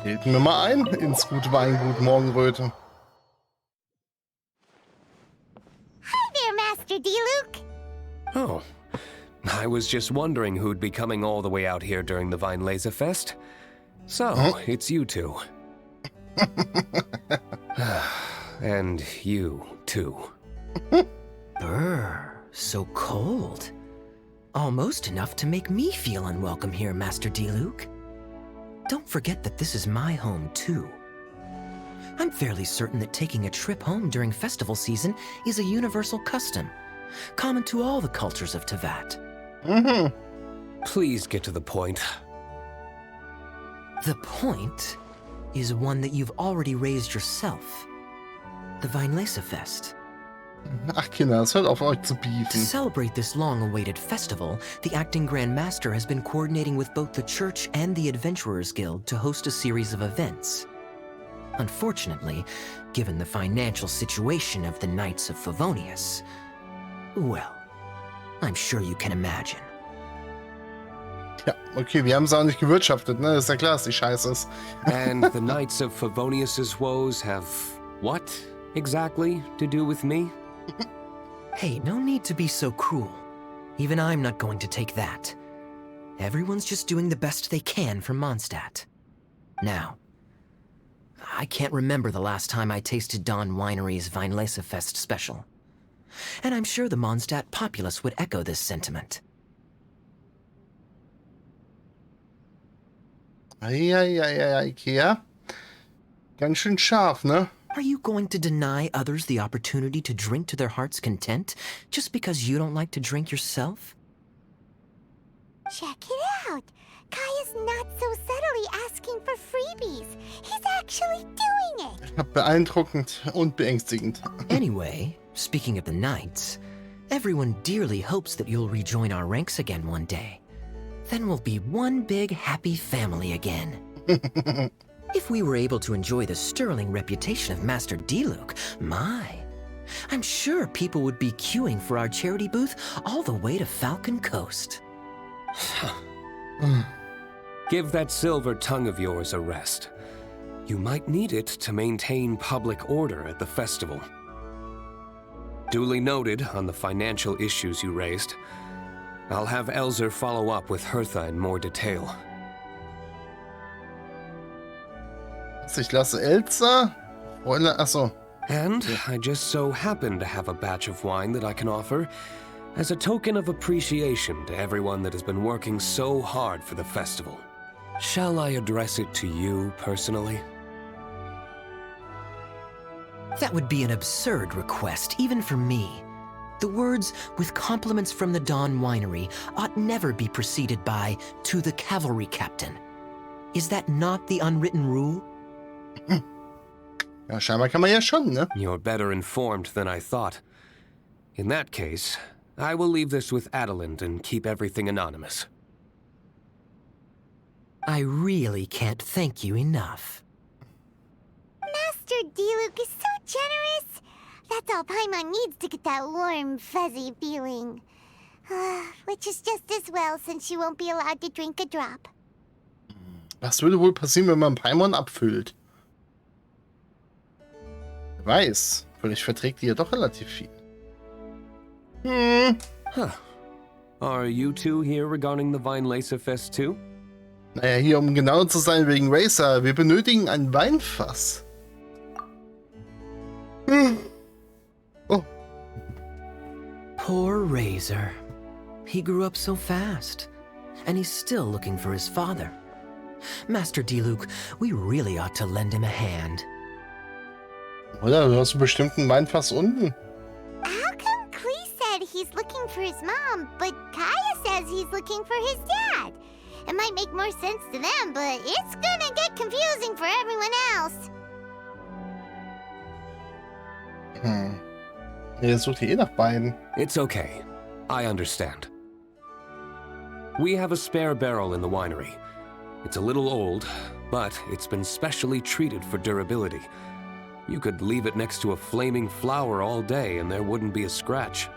Treten wir mal ein ins gute Weingut Morgenröte. Hi there, Master D-Luke. Oh, I was just wondering who'd be coming all the way out here during the Weinlesefest. So, it's you two. And you, too. Brr, so cold. Almost enough to make me feel unwelcome here, Master D-Luke. Don't forget that this is my home, too. I'm fairly certain that taking a trip home during festival season is a universal custom, common to all the cultures of Teyvat. Please get to the point. The point is one that you've already raised yourself. The Weinlesefest. Ach Kinder, es hört auf euch zu To beefen. celebrate this long-awaited festival, the acting Grand Master has been coordinating with both the Church and the Adventurers Guild to host a series of events. Unfortunately, given the financial situation of the Knights of Favonius, well, I'm sure you can imagine. Ja, okay, wir haben es auch nicht gewirtschaftet, ne? Ist ja klar, dass die scheiße ist. And the Knights of Favonius' woes have what exactly to do with me? Hey, no need to be so cruel. Even I'm not going to take that. Everyone's just doing the best they can for Mondstadt. Now, I can't remember the last time I tasted Dawn Winery's Weinlesefest special. And I'm sure the Mondstadt populace would echo this sentiment. Eieieiei, Ikea. Ganz schön scharf, ne? Are you going to deny others the opportunity to drink to their heart's content just because you don't like to drink yourself? Check it out. Kai is not so subtly asking for freebies. He's actually doing it. Beeindruckend und beängstigend. Anyway, speaking of the Knights, everyone dearly hopes that you'll rejoin our ranks again one day. Then we'll be one big happy family again. If we were able to enjoy the sterling reputation of Master D-Luke, I'm sure people would be queuing for our charity booth all the way to Falcon Coast. Give that silver tongue of yours a rest. You might need it to maintain public order at the festival. Duly noted on the financial issues you raised. I'll have Elzer follow up with Hertha in more detail. Ich lasse Elsa. Achso. And I just so happen to have a batch of wine that I can offer as a token of appreciation to everyone that has been working so hard for the festival. Shall I address it to you personally? That would be an absurd request, even for me. The words, with compliments from the Dawn Winery, ought never be preceded by, to the cavalry captain. Is that not the unwritten rule? Ja, scheinbar kann man ja schon, ne? You're better informed than I thought. In that case, I will leave this with Adelind and keep everything anonymous. I really can't thank you enough. Master D-Luke is so generous. That's all Paimon needs to get that warm, fuzzy feeling. Which is just as well, since she won't be allowed to drink a drop. Was würde wohl passieren, wenn man Paimon abfüllt? Wer weiß. Vielleicht verträgt die ja doch relativ viel. Huh. Are you two here regarding the Weinlesefest too? Naja, hier um genau zu sein wegen Racer. Wir benötigen ein Weinfass. Oh. Poor Razor. He grew up so fast, and he's still looking for his father. Master D-Luke, we really ought to lend him a hand. Oder du hast bestimmt ein Weinfass unten. How come Klee said he's looking for his mom, but Kaya says he's looking for his dad? It might make more sense to them, but it's gonna get confusing for everyone else. Er sucht hier eh nach beiden. It's okay. I understand. We have a spare barrel in the winery. It's a little old, but it's been specially treated for durability. You could leave it next to a flaming flower all day and there wouldn't be a scratch.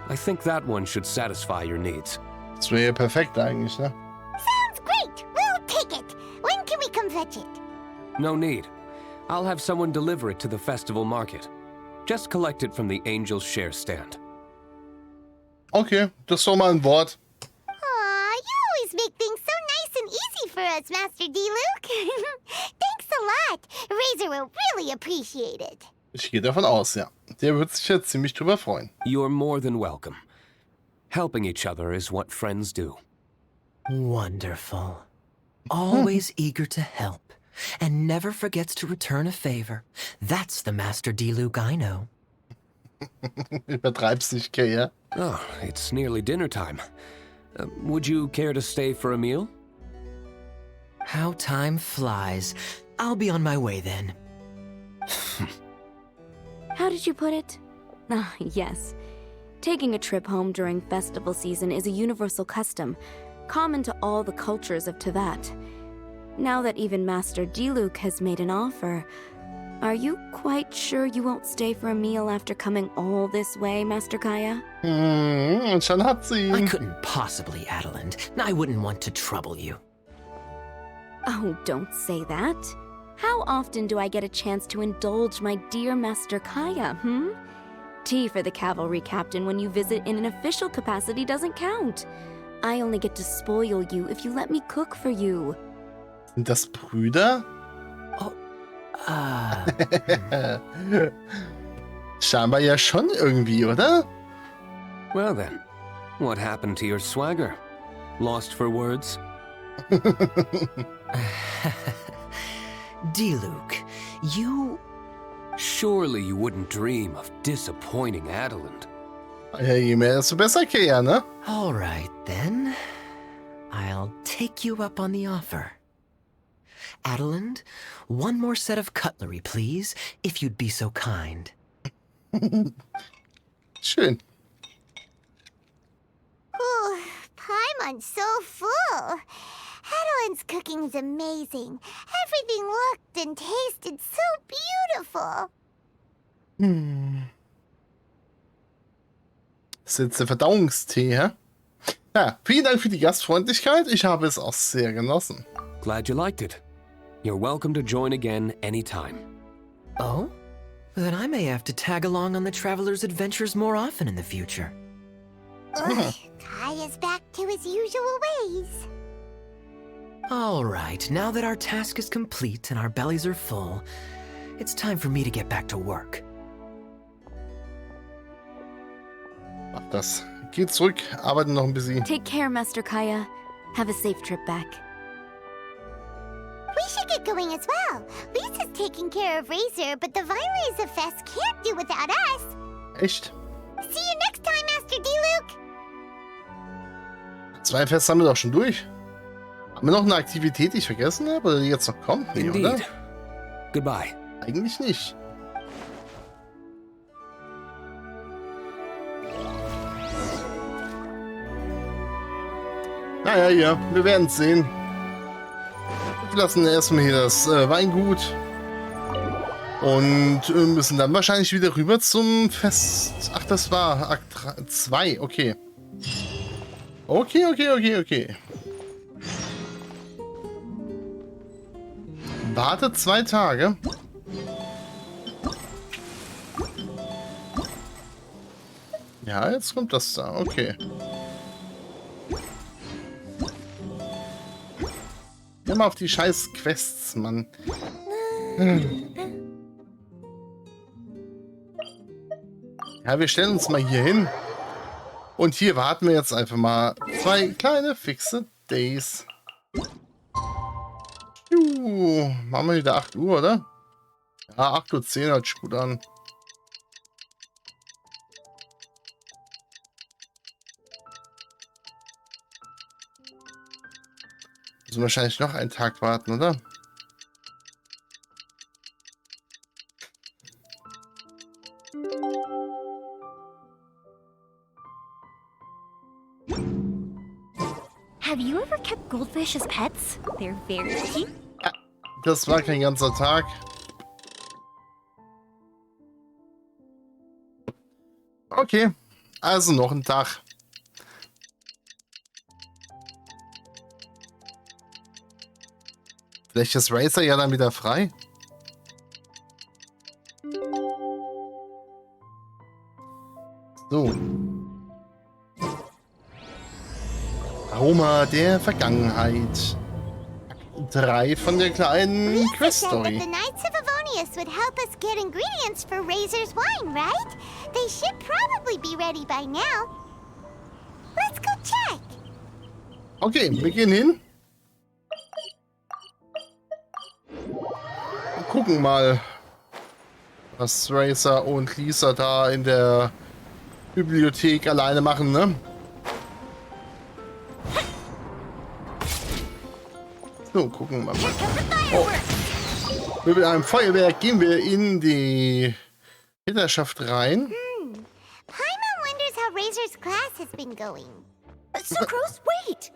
I think that one should satisfy your needs. Das wäre ja perfekt eigentlich, ne? Sounds great! We'll take it! When can we come fetch it? No need. I'll have someone deliver it to the festival market. Just collect it from the Angel's Share stand. Okay, das war mal ein Wort. Aw, you always make things so nice and easy for us, Master D-Luke. Thanks a lot. Razor will really appreciate it. Ich gehe davon aus, ja. Der wird sich jetzt ziemlich drüber freuen. You're more than welcome. Helping each other is what friends do. Wonderful. Always eager to help, and never forgets to return a favor. That's the Master D-Luke I know. Übertreib's nicht, Kay, ja? Oh, it's nearly dinner time. Would you care to stay for a meal? How time flies. I'll be on my way then. How did you put it? Ah, yes. Taking a trip home during festival season is a universal custom, common to all the cultures of Teyvat. Now that even Master D-Luke has made an offer, are you quite sure you won't stay for a meal after coming all this way, Master Kaya? Und schon hat sie ihn. I couldn't possibly, Adeland. I wouldn't want to trouble you. Oh, don't say that. How often do I get a chance to indulge my dear Master Kaya, Tea for the cavalry captain when you visit in an official capacity doesn't count. I only get to spoil you if you let me cook for you. Sind das Brüder? Scheinbar ja schon irgendwie, oder? Well then, what happened to your swagger? Lost for words? D-Luke, you... Surely you wouldn't dream of disappointing Adeland. Ja, je mehr, desto besser, Kay, ja, ne? All right, then. I'll take you up on the offer. Adeland, one more set of cutlery, please, if you'd be so kind. Schön. Ooh, Paimon's so full. Adeline's cooking's amazing. Everything looked and tasted so beautiful. Das ist jetzt der Verdauungstee, hä? Ja, vielen Dank für die Gastfreundlichkeit. Ich habe es auch sehr genossen. Glad you liked it. You're welcome to join again anytime. Oh? Then I may have to tag along on the Traveler's adventures more often in the future. Ugh, Kaya's back to his usual ways. All right, now that our task is complete and our bellies are full, it's time for me to get back to work. Mach das. Geh zurück, arbeite noch ein bisschen. Take care, Master Kaya. Have a safe trip back. We should get going as well. Lisa's taking care of Razor, but the Vileza Fest can't do without us. Echt? See you next time, Master D-Luke. 2 Feste haben wir doch schon durch. Haben wir noch eine Aktivität, die ich vergessen habe, oder die jetzt noch kommt? Nee, oder? Indeed. Goodbye. Eigentlich nicht. Naja, ja, wir werden es sehen. Wir lassen erstmal hier das Weingut. Und müssen dann wahrscheinlich wieder rüber zum Fest. Ach, das war Akt 2, okay. Okay. Warte 2 Tage. Ja, jetzt kommt das da. Okay. Geh mal auf die scheiß Quests, Mann. Ja, wir stellen uns mal hier hin. Und hier warten wir jetzt einfach mal 2 kleine fixe Days. Machen wir wieder 8 Uhr, oder? Ja, 8:10 Uhr hört sich gut an. Müssen wahrscheinlich noch einen Tag warten, oder? Have you ever kept goldfish as pets? They're very cute. Das war kein ganzer Tag. Okay, also noch ein Tag. Vielleicht ist Razer ja dann wieder frei. So. Aroma der Vergangenheit. 3 von der kleinen Lisa said that Quest-Story. the Knights of Avonius would help us get ingredients for Razor's wine, right? They should probably be ready by now. Let's go check. Okay, wir gehen hin. Und gucken mal, was Razer und Lisa da in der Bibliothek alleine machen, ne? So, gucken wir mal. Oh. Mit einem Feuerwerk gehen wir in die Hinterschaft rein. Paimon wonders how Razor's class has been going. Sucrose, wait!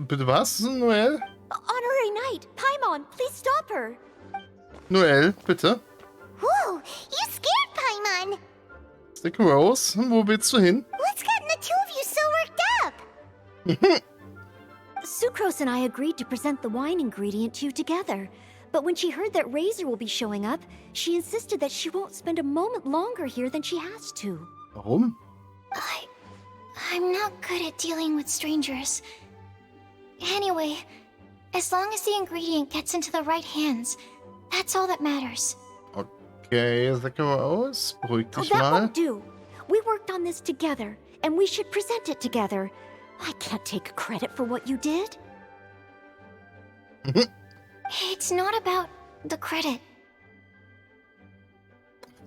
Bitte was, Noel? Honorary Knight, Paimon, please stop her! Noel, bitte. Whoa, you scared Paimon. Stick Rose, wo willst du hin? What's gotten the two of you so worked up? Sucrose and I agreed to present the wine ingredient to you together. But when she heard that Razor will be showing up, she insisted that she won't spend a moment longer here than she has to. Warum? I'm not good at dealing with strangers. Anyway, as long as the ingredient gets into the right hands, that's all that matters. Okay, Stick Rose, beruhig Oh, dich that mal. won't do. We worked on this together, and we should present it together. I can't take credit for what you did. It's not about the credit.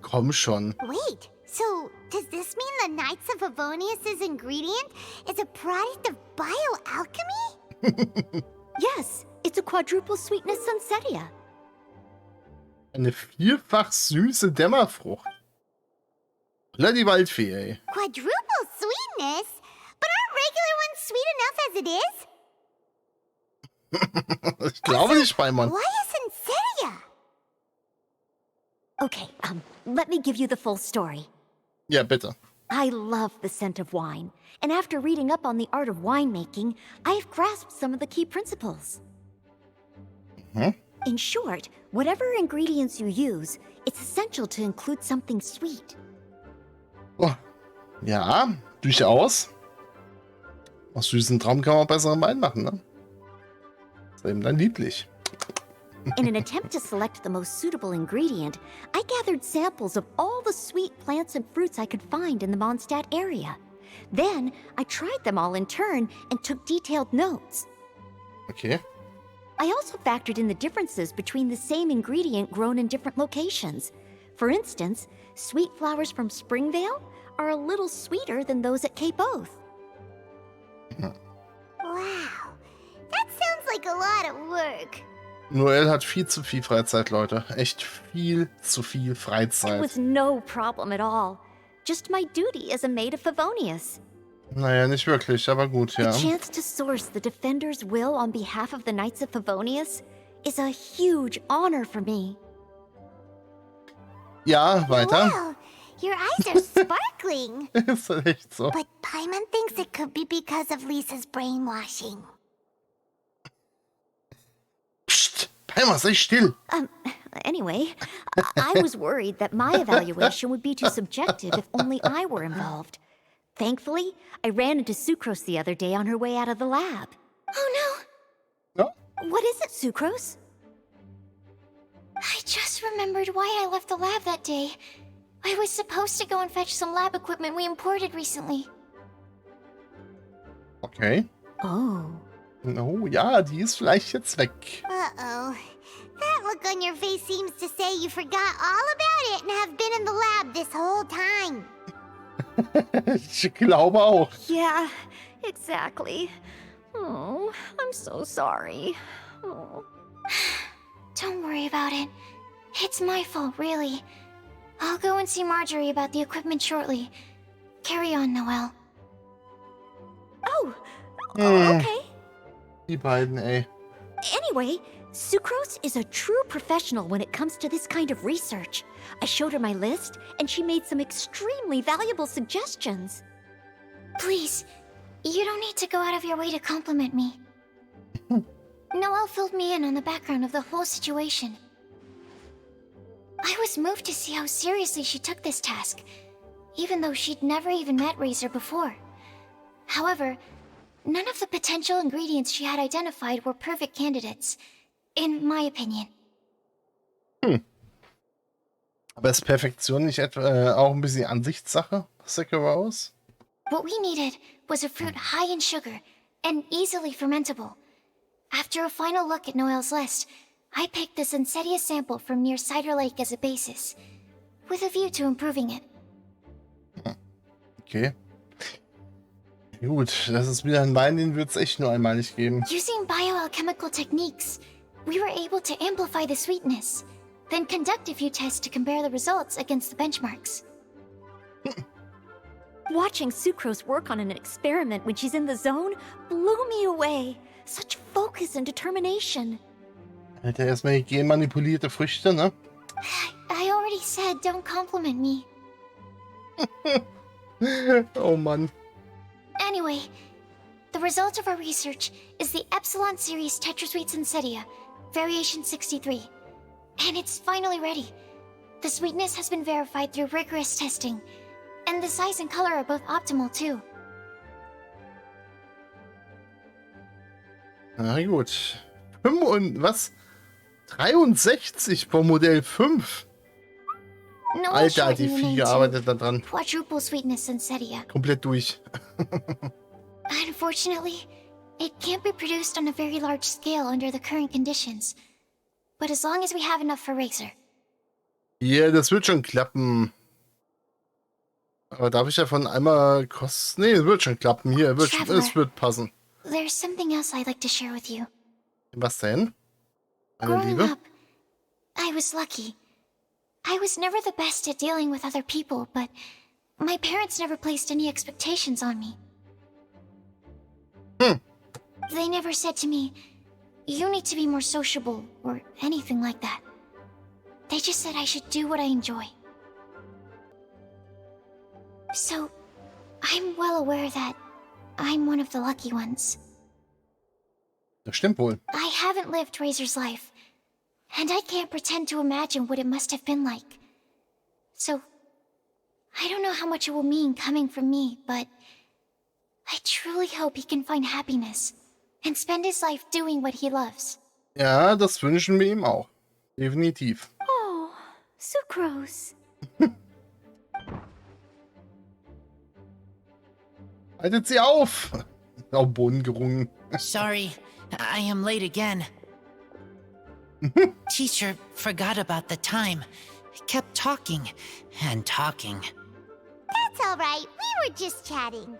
Komm schon. Wait, so does this mean the Knights of Avonius' ingredient is a product of bioalchemy? Yes, it's a quadruple sweetness sunsetia. Eine vierfach süße Dämmerfrucht. Oder die Waldfee, ey. Quadruple sweetness? But aren't regular ones sweet enough as it is? Ich glaube nicht, Paimon. Why isn't Seria? Okay, let me give you the full story. Ja, bitte. I love the scent of wine, and after reading up on the art of winemaking, I have grasped some of the key principles. In short, whatever ingredients you use, it's essential to include something sweet. Oh. Ja, durchaus. Aus süßen Traum kann man auch besseren Wein machen, ne? Das ist eben dann lieblich. In an attempt to select the most suitable ingredient, I gathered samples of all the sweet plants and fruits I could find in the Mondstadt area. Then, I tried them all in turn and took detailed notes. Okay. I also factored in the differences between the same ingredient grown in different locations. For instance, sweet flowers from Springvale are a little sweeter than those at Cape Oath. Wow, that sounds like a lot of work. Noel hat viel zu viel Freizeit, Leute. Echt viel zu viel It Freizeit. was no problem at all. Just my duty as a maid of Favonius. Naja, nicht wirklich, aber gut, ja. The chance to source the Defender's will on behalf of the Knights of Favonius is a huge honor for me. Ja, weiter. Wow, your eyes are sparkling. Ist echt so. But Paimon thinks it could be because of Lisa's brainwashing. Psst, Paimon, sei still. Anyway, I was worried that my evaluation would be too subjective if only I were involved. Thankfully, I ran into Sucrose the other day on her way out of the lab. Oh Ja? What is it, Sucrose? no, I just remembered why I left the lab that day. I was supposed to go and fetch some lab equipment we imported recently. Okay. Oh. Oh ja, die ist vielleicht jetzt weg. Uh-oh. That look on your face seems to say you forgot all about it and have been in the lab this whole time. Ich glaube auch. Yeah, exactly. Oh, I'm so sorry. Oh. Don't worry about it. It's my fault, really. I'll go and see Marjorie about the equipment shortly. Carry on, Noelle. Oh, Hm. okay. Die beiden, ey. Anyway, Sucrose is a true professional when it comes to this kind of research. I showed her my list, and she made some extremely valuable suggestions. Please, you don't need to go out of your way to compliment me. Noelle filled me in on the background of the whole situation. I was moved to see how seriously she took this task, even though she'd never even met Razor before. However, none of the potential ingredients she had identified were perfect candidates, in my opinion. Aber ist Perfektion nicht etwa auch ein bisschen Ansichtssache, Rose? What we needed was a fruit high in sugar and easily fermentable. After a final look at Noelle's list, I picked this insidious sample from near Cider Lake as a basis, with a view to improving it. Okay. Gut, das ist wieder ein Wein, den wird es echt nur einmal nicht geben. Using bioalchemical techniques, we were able to amplify the sweetness, then conduct a few tests to compare the results against the benchmarks. Watching Sucrose work on an experiment when she's in the zone blew me away. Such focus and determination. Hat er erstmal genmanipulierte Früchte, ne? I already said don't compliment me. Oh Mann. Anyway, the result of our research is the Epsilon Series Tetrasweet Sensetia, Variation 63. And it's finally ready. The sweetness has been verified through rigorous testing, and the size and color are both optimal too. Na gut. 63 vom Modell 5. No Alter, hat die Vieh arbeitet da dran. Quadruple sweetness Sensetia. Komplett durch. Unfortunately, it can't be produced on a very large scale under the current conditions. But as long as we have enough for Razor. Ja, das wird schon klappen. Aber darf ich davon einmal kosten? Nee, es wird schon klappen. Hier, es wird passen. There's something else I'd like to share with you. Was denn? Meine Growing Liebe? up, I was lucky. I was never the best at dealing with other people, but my parents never placed any expectations on me. They never said to me, you need to be more sociable, or anything like that. They just said I should do what I enjoy. So, I'm well aware that I'm one of the lucky ones. Das stimmt wohl. I haven't lived Razor's life, and I can't pretend to imagine what it must have been like. So, I don't know how much it will mean coming from me, but I truly hope he can find happiness and spend his life doing what he loves. Ja, das wünschen wir ihm auch. Definitiv. Oh, Sucrose. Haltet sie auf! Auf den Boden gerungen. Sorry, I am late again. Teacher forgot about the time. Kept talking and talking. That's all right. We were just chatting.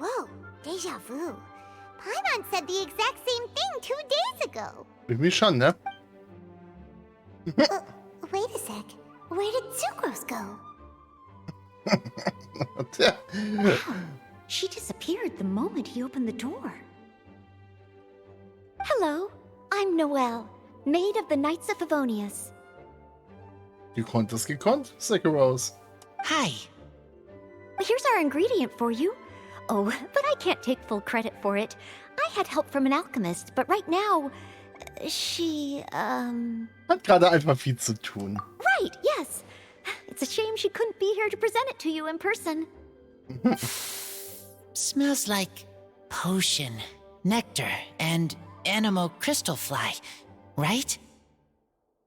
Whoa, deja vu. Paimon said the exact same thing 2 days ago. Irgendwie schon, ne? Wait a sec. Where did Sucrose go? Tja. She disappeared the moment he opened the door. Hello, I'm Noelle, maid of the Knights of Favonius. Gekonnt ist gekonnt, Rose. Hi. Here's our ingredient for you. Oh, but I can't take full credit for it. I had help from an alchemist, but right now, she, Hat gerade einfach viel zu tun. Right, yes. It's a shame she couldn't be here to present it to you in person. Smells like potion, nectar, and anemo crystal fly, right?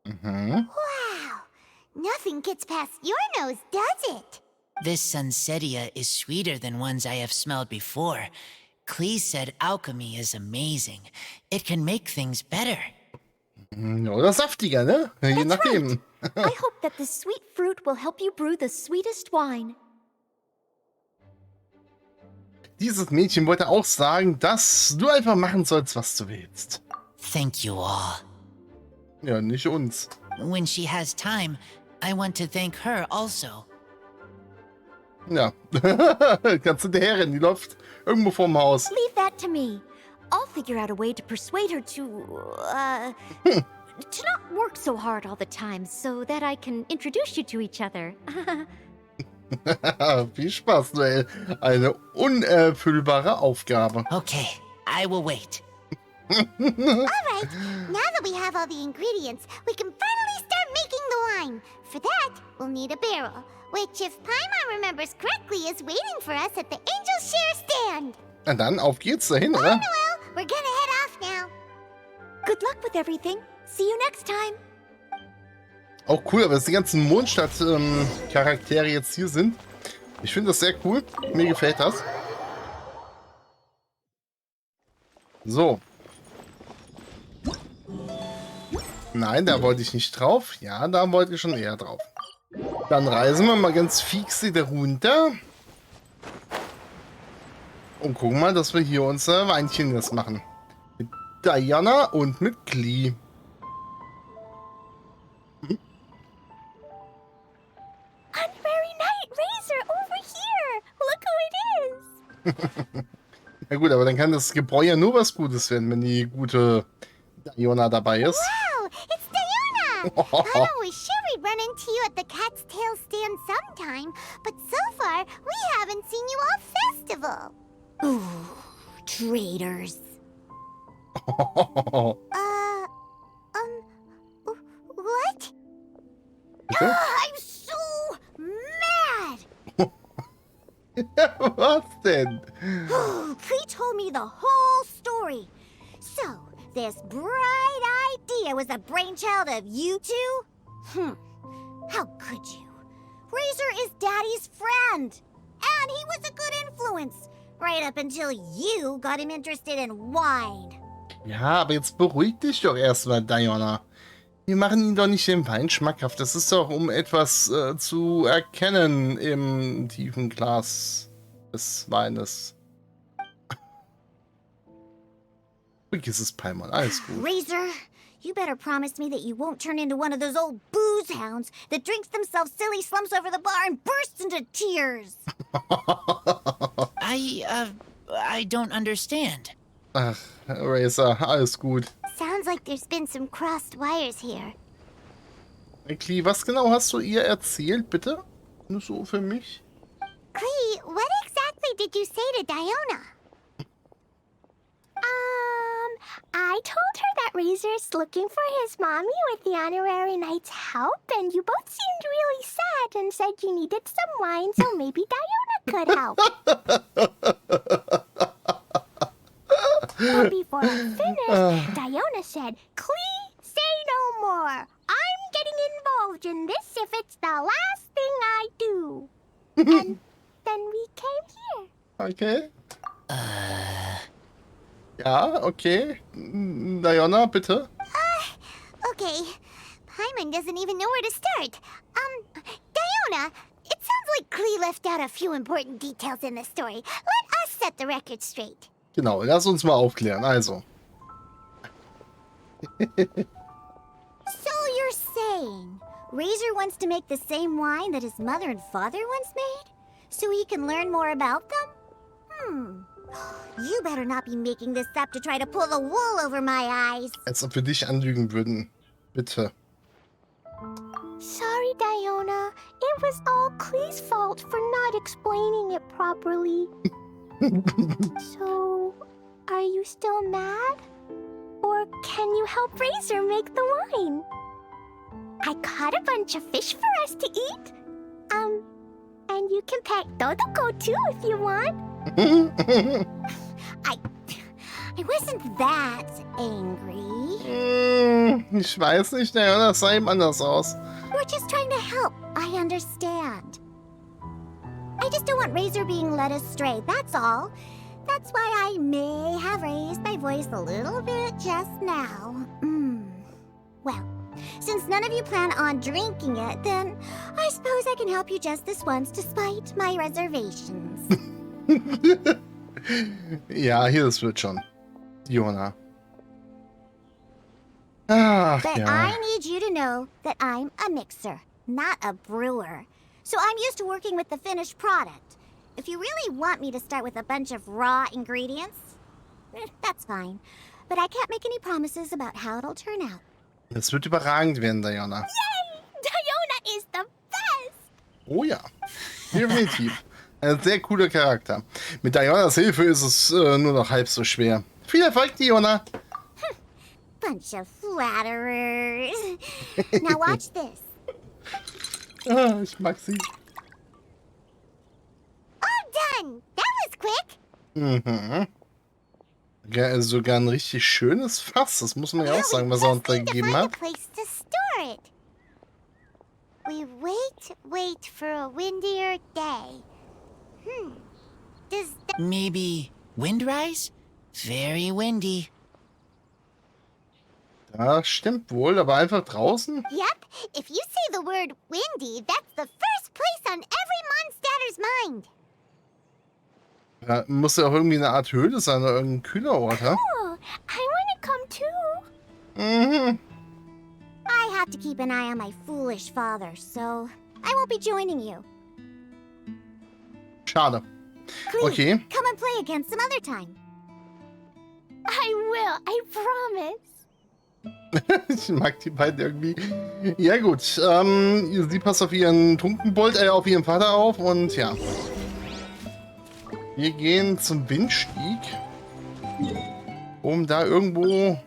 Mhm. Wow. Nothing gets past your nose, does it? This Sunsetia is sweeter than ones I have smelled before. Clee said alchemy is amazing. It can make things better. Oder saftiger, ne? Je That's nachdem. I hope that this sweet fruit will help you brew the sweetest wine. Dieses Mädchen wollte auch sagen, dass du einfach machen sollst, was du willst. Thank you all. Ja, nicht uns. When she has time, I want to thank her also. Ja. Kannst du hinterherrennen, die läuft irgendwo vorm Haus. Leave that to me. I'll figure out a way to persuade her to not work so hard all the time so that I can introduce you to each other. Viel Spaß, Noel. Eine unerfüllbare Aufgabe. Okay, I will wait. Alright, now that we have all the ingredients, we can finally start making the wine. For that, we'll need a barrel, which, if Paimon remembers correctly, is waiting for us at the Angel Share stand. Na dann, auf geht's dahin, Bye, oder? Noel. We're gonna head off now. Good luck with everything. See you next time. Auch cool, aber dass die ganzen Mondstadt-Charaktere jetzt hier sind. Ich finde das sehr cool. Mir gefällt das. So. Nein, da wollte ich nicht drauf. Ja, da wollte ich schon eher drauf. Dann reisen wir mal ganz fix wieder runter. Und gucken mal, dass wir hier unser Weinchen jetzt machen. Mit Diona und mit Klee. Honorary Knight Razor over here. Look who it is. Ja gut, aber dann kann das Gebräu ja nur was Gutes werden, wenn die gute Diona dabei ist. Wow, it's Diona! I was sure we'd run into you at the Cat's Tail stand sometime, but so far, we haven't seen you all festival. Ooh, traitors. What? Bitte? I'm so mad! Was denn? Klee told me the whole story. So, this bright idea was the brainchild of you two? How could you? Razor is Daddy's friend. And he was a good influence. Right up until you got him interested in wine. Ja, aber jetzt beruhig dich doch erstmal, Diona. Wir machen ihn doch nicht den Wein schmackhaft. Das ist doch, um etwas zu erkennen im tiefen Glas des Weines. Vergiss es, Paimon. Alles gut. Razor, you better promise me that you won't turn into one of those old booze hounds that drinks themselves silly, slumps over the bar, and bursts into tears. I don't understand. Ach, Razor, alles gut. Sounds like there's been some crossed wires here. Klee, was genau hast du ihr erzählt, bitte? Nur so für mich? Klee, what exactly did you say to Diona? I told her that Razor's looking for his mommy with the honorary knight's help, and you both seemed really sad and said you needed some wine, so maybe Diona could help. But before I finished, Diona said, Klee, say no more. I'm getting involved in this if it's the last thing I do. And then we came here. Okay. Ja, okay. Diona, bitte. Okay. Paimon doesn't even know where to start. Diona, it sounds like Klee left out a few important details in the story. Let us set the record straight. Genau, lass uns mal aufklären. Also. So you're saying Razor wants to make the same wine that his mother and father once made? So he can learn more about them? You better not be making this up to try to pull the wool over my eyes. Als ob wir dich anlügen würden. Bitte. Sorry, Diona. It was all Klee's fault for not explaining it properly. So, are you still mad? Or can you help Razor make the wine? I caught a bunch of fish for us to eat. And you can pet Dodoko too if you want. I wasn't that angry. Ich weiß nicht, naja, das sah ihm anders aus. We're just trying to help. I understand. I just don't want Razor being led astray, that's all. That's why I may have raised my voice a little bit just now. Well, since none of you plan on drinking it, then I suppose I can help you just this once despite my reservations. Ja, hier, das wird schon. Diona. Ach, But ja. I need you to know that I'm a mixer, not a brewer. So I'm used to working with the finished product. If you really want me to start with a bunch of raw ingredients, that's fine. But I can't make any promises about how it'll turn out. Das wird überragend werden, Diona. Yay! Diona is the best! Oh ja, definitiv. Ein sehr cooler Charakter. Mit Dionas Hilfe ist es nur noch halb so schwer. Viel Erfolg, Diona! Bunch of flatterers. Now watch this. Ah, ich mag sie. All done. That was quick. Mhm. Ja, sogar ein richtig schönes Fass. Das muss man ja auch sagen, was er uns da gegeben Find a hat. place to store it. We wait for a windier day. Does that... Maybe windrise? Very windy. Ja, stimmt wohl, aber einfach draußen? Yep. If you say the word windy, that's the first place on every Mondstatter's mind. Ja, muss ja auch irgendwie eine Art Höhle sein oder irgendein kühler Ort, ha? Oh, I want to come too. Mhm. I have to keep an eye on my foolish father, so I won't be joining you. Schade. Please, Okay. come and play again some other time. I will, I promise. Ich mag die beiden irgendwie. Ja gut, sie passt auf ihren Trunkenbold, auf ihren Vater auf und ja. Wir gehen zum Windstieg, um da irgendwo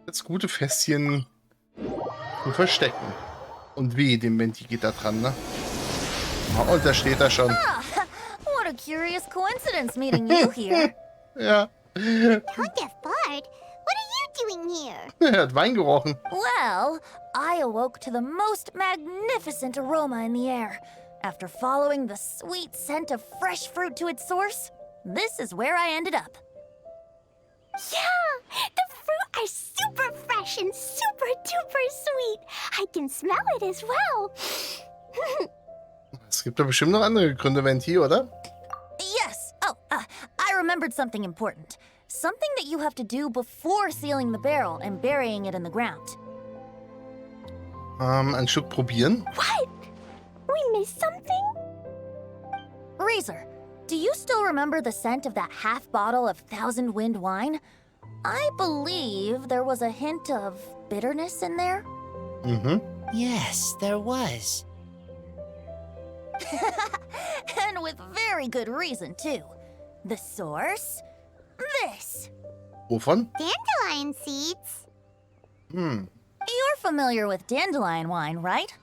das gute Fässchen zu verstecken. Und wie, dem Menti geht da dran, ne? Oh, und da steht er schon. What a curious coincidence meeting you here. Ja, Don't get bored. What are you doing here? er hat Wein gerochen. Well, I awoke to the most magnificent aroma in the air. After following the sweet scent of fresh fruit to its source, this is where I ended up. Yeah, the fruit are super fresh and super duper sweet. I can smell it as well. Es gibt da bestimmt noch andere Gründe, Menti, oder? Yes. Oh, I remembered something important. Something that you have to do before sealing the barrel and burying it in the ground. Ein Stück probieren. What? We missed something? Razor, do you still remember the scent of that half bottle of Thousand Wind wine? I believe there was a hint of bitterness in there. Mhm. Yes, there was. And with very good reason, too. The source? This. Wovon? Dandelion seeds. You're familiar with dandelion wine, right?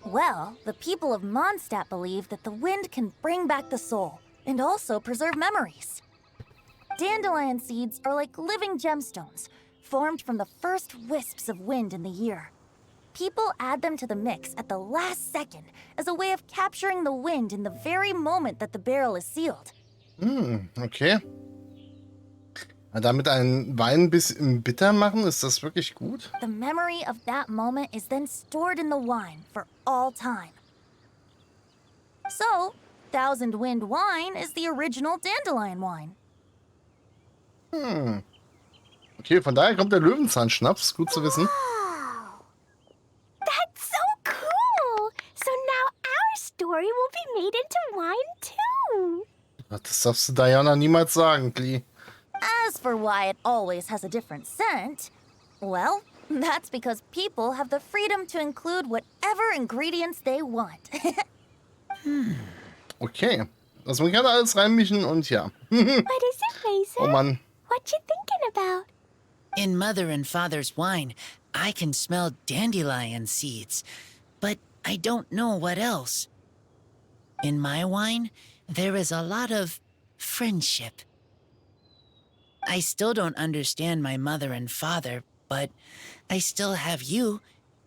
Well, the people of Mondstadt believe that the wind can bring back the soul and also preserve memories. Dandelion seeds are like living gemstones, formed from the first wisps of wind in the year. People add them to the mix at the last second as a way of capturing the wind in the very moment that the barrel is sealed. Okay. Na, damit einen Wein ein bisschen bitter machen, ist das wirklich gut? The memory of that moment is then stored in the wine for all time. So, Thousand Wind wine is the original dandelion wine. Okay, von daher kommt der Löwenzahnschnaps. Gut zu wissen. Wow. That's so cool. So now our story will be made into wine too. Das darfst du Diona niemals sagen, Klee. As for why it always has a different scent, well, that's because people have the freedom to include whatever ingredients they want. Okay. Das muss man gerne alles reinmischen und ja. What is it, Razor? Oh Mann. What you thinking about? In Mother and Father's wine, I can smell dandelion seeds, but I don't know what else. In my wine, there is a lot of friendship. I still don't understand my mother and father, but I still have you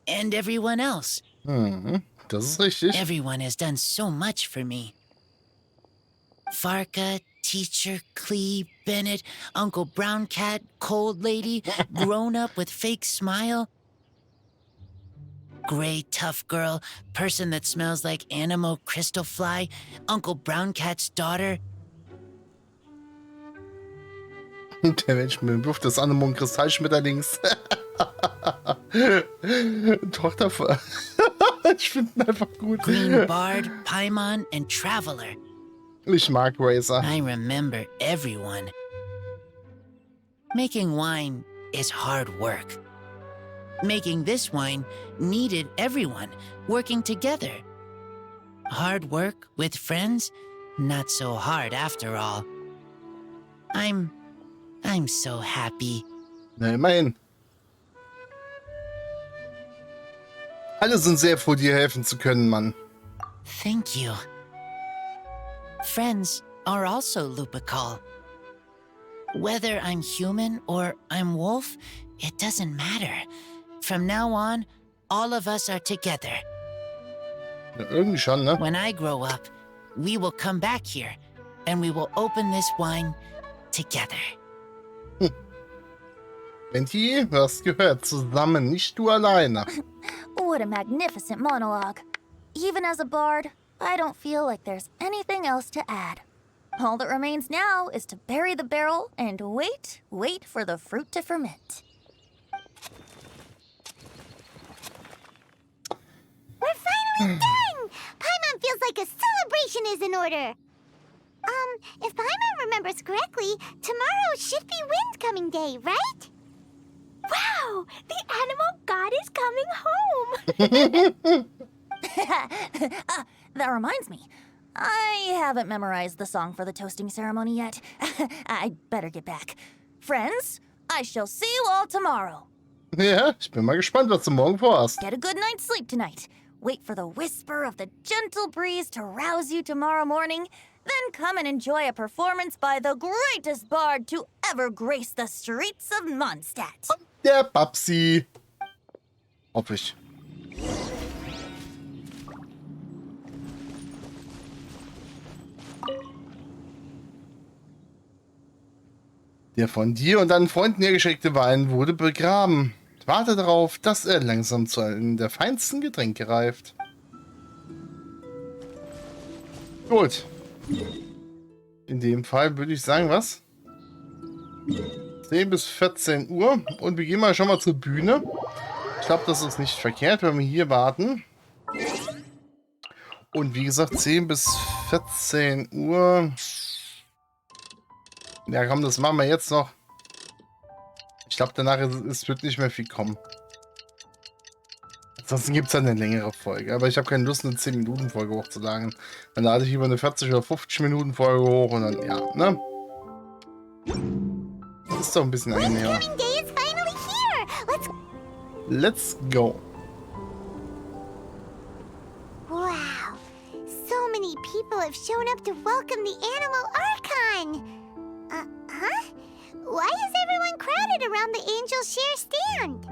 and everyone else. Das ist richtig. Everyone has done so much for me. Farka, Teacher, Clee, Bennett, Uncle Brown Cat, Cold Lady, Grown Up with Fake Smile, Gray Tough Girl, Person that Smells like Animo Crystal Fly, Uncle Brown Cat's Daughter. Der Mensch mit dem Duft des Anemon Kristallschmetterlings. Tochter von... Ich finde ihn einfach gut. Green Bard, Paimon, and Traveler. Ich mag Razor. I remember everyone. Making wine is hard work. Making this wine needed everyone working together. Hard work with friends? Not so hard after all. I'm so happy. Na, immerhin. Alle sind sehr froh, dir helfen zu können, Mann. Thank you. Friends are also Lupical. Whether I'm human or I'm wolf, it doesn't matter. From now on, all of us are together. Ja, irgendwie schon, ne? When I grow up, we will come back here, and we will open this wine together. Venti, du hast gehört, zusammen, nicht du alleine. What a magnificent monologue. Even as a bard, I don't feel like there's anything else to add. All that remains now is to bury the barrel and wait for the fruit to ferment. We're finally done! Paimon feels like a celebration is in order. If Paimon remembers correctly, tomorrow should be Wind-coming day, right? Wow! The animal god is coming home! That reminds me. I haven't memorized the song for the toasting ceremony yet. I'd better get back. Friends, I shall see you all tomorrow. Ja, ich bin mal gespannt, was du morgen vorhast. Get a good night's sleep tonight. Wait for the whisper of the gentle breeze to rouse you tomorrow morning. Then come and enjoy a performance by the greatest bard to ever grace the streets of Mondstadt. Der Babsi. Hoffe ich. Der von dir und deinen Freunden hergeschenkte Wein wurde begraben. Warte darauf, dass er langsam zu einem der feinsten Getränke reift. Gut. In dem Fall würde ich sagen, was? 10 bis 14 Uhr. Und wir gehen mal schon mal zur Bühne. Ich glaube, das ist nicht verkehrt, wenn wir hier warten. Und wie gesagt, 10 bis 14 Uhr. Ja, komm, das machen wir jetzt noch. Ich glaube, danach wird nicht mehr viel kommen. Ansonsten gibt es dann eine längere Folge. Aber ich habe keine Lust, eine 10-Minuten-Folge hochzuladen. Dann lade ich lieber eine 40- oder 50-Minuten-Folge hoch und dann, ja, ne? Das ist doch ein bisschen angenehmer. Let's go. Wow. So many people have shown up to welcome the Animal Archon. Huh? Why is everyone crowded around the Angel Share stand?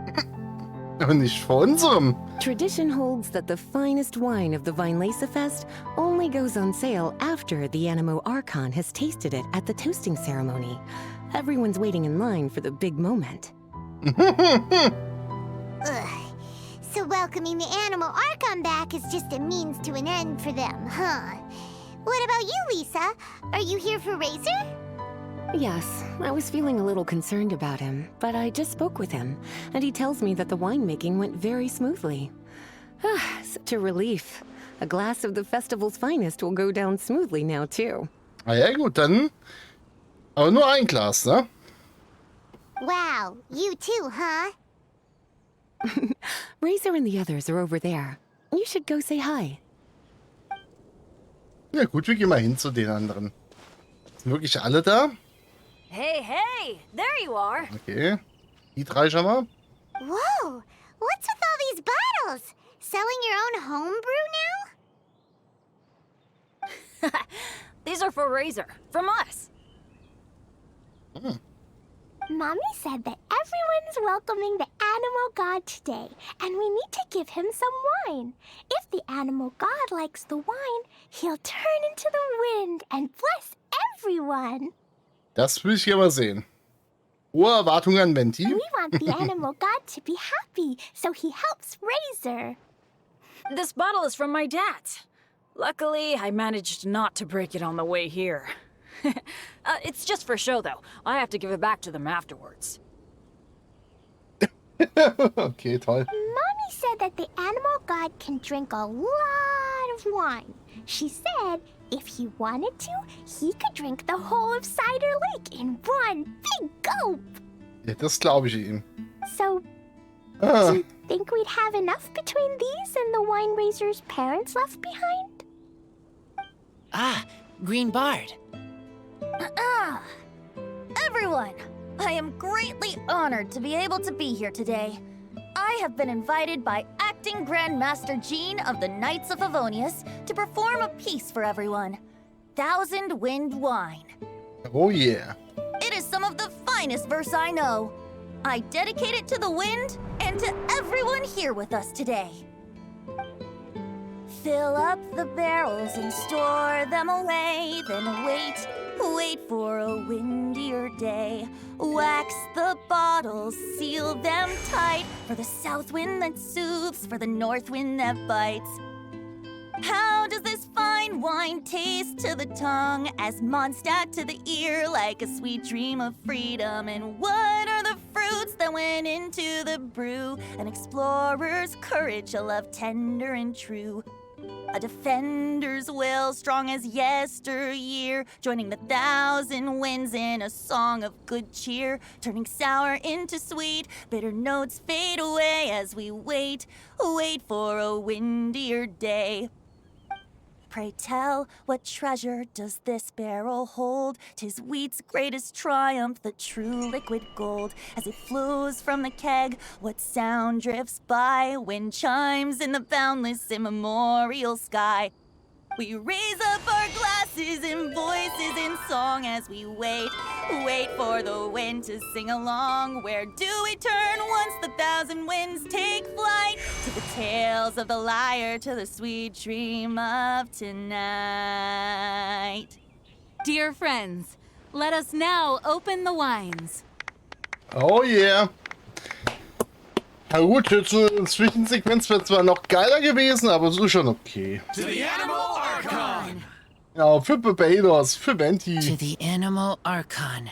Und nicht vor unserem. Tradition holds that the finest wine of the Weinlese Fest only goes on sale after the Animo Archon has tasted it at the toasting ceremony. Everyone's waiting in line for the big moment. Ugh. So welcoming the Animal Archon back is just a means to an end for them, huh? What about you, Lisa? Are you here for Razor? Yes, I was feeling a little concerned about him, but I just spoke with him, and he tells me that the winemaking went very smoothly. Such a relief. A glass of the festival's finest will go down smoothly now, too. Ah ja, gut, dann. Aber nur ein Glas, ne? Wow, you too, huh? Razor and the others are over there. You should go say hi. Ja gut, wir gehen mal hin zu den anderen. Sind wirklich alle da? Hey, there you are. Okay. Die drei schon mal. Whoa, what's with all these bottles? Selling your own homebrew now? These are for Razor, from us. Mommy said that everyone's welcoming the animal god today, and we need to give him some wine. If the animal god likes the wine, he'll turn into the wind and bless everyone. Das will ich hier mal sehen. Hohe Erwartungen an Venti. We want the animal god to be happy, so he helps Razor. This bottle is from my dad. Luckily, I managed not to break it on the way here. It's just for show, though. I have to give it back to them afterwards. Okay, toll. Mommy said that the animal god can drink a lot of wine. She said if he wanted to, he could drink the whole of Cider Lake in one big gulp. Ja, das glaube ich ihm. So, do you think we'd have enough between these and the wine raiser's parents left behind? Ah, Green Bard. Everyone, I am greatly honored to be able to be here today. I have been invited by acting Grand Master Jean of the Knights of Favonius to perform a piece for everyone. Thousand Wind Wine. Oh yeah. It is some of the finest verse I know. I dedicate it to the wind and to everyone here with us today. Fill up the barrels and store them away, then wait for a windier day. Wax the bottles, seal them tight, for the south wind that soothes, for the north wind that bites. How does this fine wine taste to the tongue, as Mondstadt to the ear, like a sweet dream of freedom? And what are the fruits that went into the brew? An explorer's courage, a love tender and true. A defender's will, strong as yesteryear, joining the thousand winds in a song of good cheer, turning sour into sweet, bitter notes fade away as we wait for a windier day. Pray tell, what treasure does this barrel hold? 'Tis wheat's greatest triumph, the true liquid gold. As it flows from the keg, what sound drifts by? Wind chimes in the boundless immemorial sky. We raise up our glasses and voices in song as we wait for the wind to sing along. Where do we turn once the thousand winds take flight? To the tales of the lyre, to the sweet dream of tonight. Dear friends, let us now open the wines. Oh yeah. Na gut, jetzt eine Zwischensequenz wäre zwar noch geiler gewesen, aber es ist schon okay. To the Animal Archon! Ja, für Barbados, für To Benti. the Animal Archon.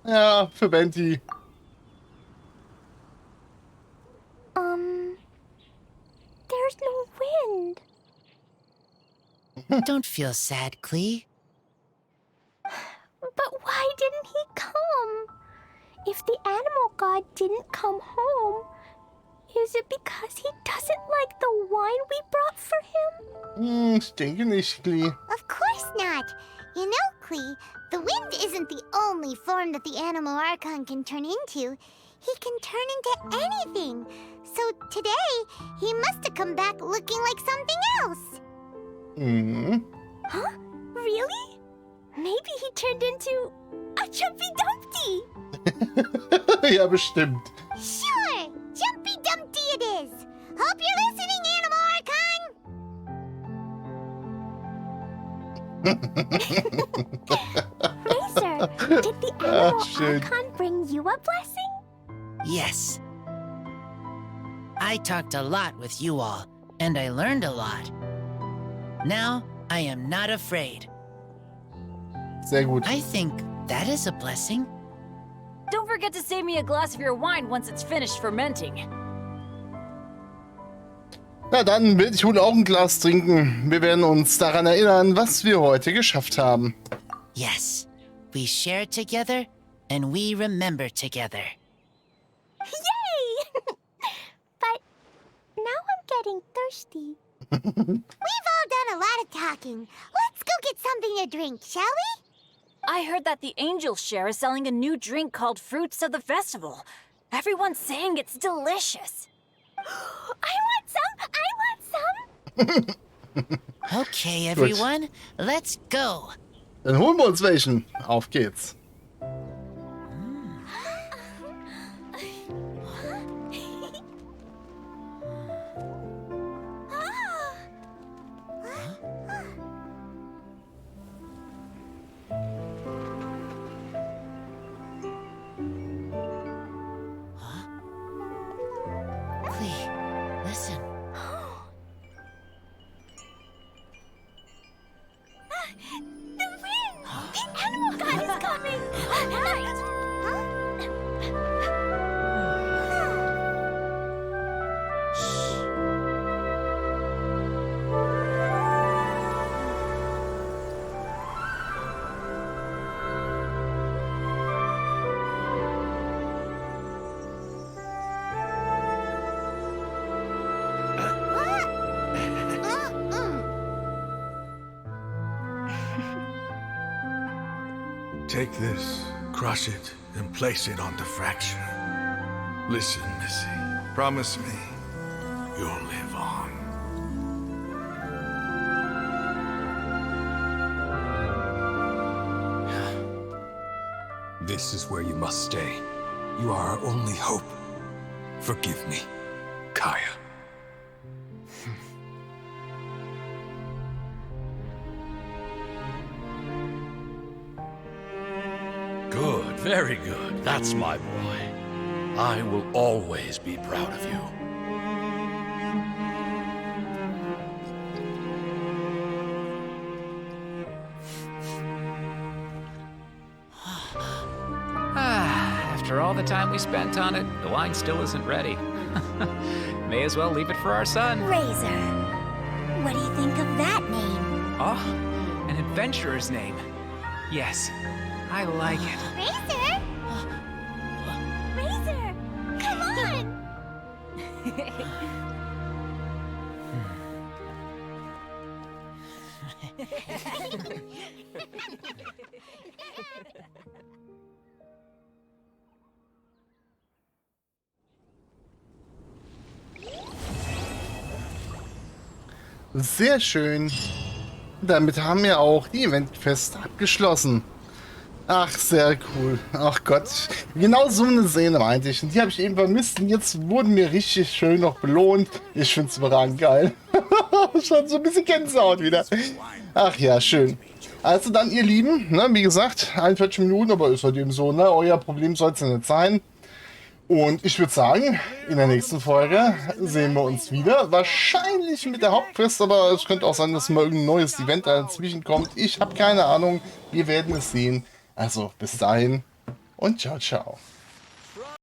Ja, für Benti. There's no wind. Don't feel sad, Klee. But why didn't he come? If the animal god didn't come home, is it because he doesn't like the wine we brought for him? Ich denke nicht, Klee. Of course not. You know, Klee, the wind isn't the only form that the Animal Archon can turn into. He can turn into anything. So today, he must have come back looking like something else. Huh? Really? Maybe he turned into a Jumpy Dumpty. Ja, bestimmt. Sure, Jumpy Dumpty it is. Hope you're listening, Animal Archon. Racer, did the Animal Archon bring you a blessing? Yes. I talked a lot with you all, and I learned a lot. Now, I am not afraid. Sehr gut. I think that is a blessing. Don't forget to save me a glass of your wine once it's finished fermenting. Na dann will ich wohl auch ein Glas trinken. Wir werden uns daran erinnern, was wir heute geschafft haben. Yes, we share together, and we remember together. Yay! But now I'm getting thirsty. We've all done a lot of talking. Let's go get something to drink, shall we? I heard that the Angel Share is selling a new drink called Fruits of the Festival. Everyone's saying it's delicious. I want some! Okay, everyone, let's go. Dann holen wir uns welchen. Auf geht's. Listen. The wind! The animal god is coming! Right! Take this, crush it, and place it on the fracture. Listen, Missy. Promise me. you'll live on. This is where you must stay. You are our only hope. Forgive me, Kaya. Good, very good. That's my boy. I will always be proud of you. After all the time we spent on it, the wine still isn't ready. May as well leave it for our son. Razor. What do you think of that name? Oh, an adventurer's name. Yes, I like it. Razor? Razor! Come on! Sehr schön. Damit haben wir auch die Eventquest abgeschlossen. Ach, sehr cool. Ach Gott. Genau so eine Szene meinte ich. Und die habe ich eben vermisst. Und jetzt wurden mir richtig schön noch belohnt. Ich finde es überragend geil. Schon so ein bisschen Gänsehaut wieder. Ach ja, schön. Also dann, ihr Lieben, ne, wie gesagt, 41 Minuten, aber ist halt eben so, ne? Euer Problem soll es ja nicht sein. Und ich würde sagen, in der nächsten Folge sehen wir uns wieder. Wahrscheinlich mit der Hauptquest, aber es könnte auch sein, dass mal irgendein neues Event dazwischen kommt. Ich habe keine Ahnung. Wir werden es sehen. Also bis dahin und ciao, ciao.